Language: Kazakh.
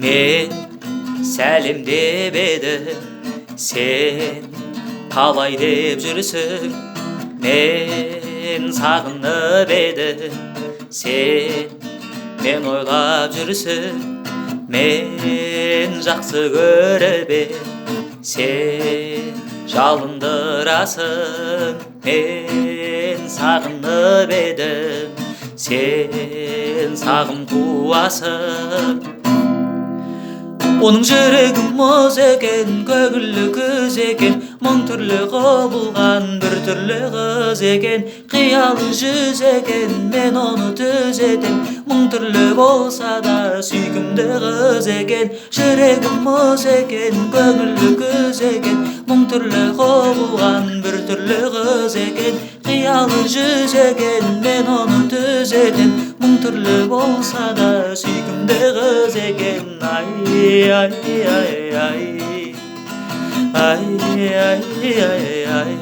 мен сәлем деп едім, сен қалай деп жүрсің? Мен сағынып едім, сен мен ойлап жүрсің? Мен жақсы көріп едім, сен жалындырасың. Мен сағынып едім, сен сағым туасың. Оның жүрегі мұз екен, көңілі күз екен, мың түрлі құбылған бір түрлі қыз екен. Қиялы жүз екен, мен оны түзетем, мың түрлі болса да сүйкімді қыз екен. Жүрегі мұз екен, көңілі күз екен, мың түрлі құбылған бір түрлі қыз екен. Қиялы жүз екен, мен оны түзетем, мың түрлі болса да сүйкімді қыз екен. Ай, ай, ай, ай, ай, ай, ай, ай, ай.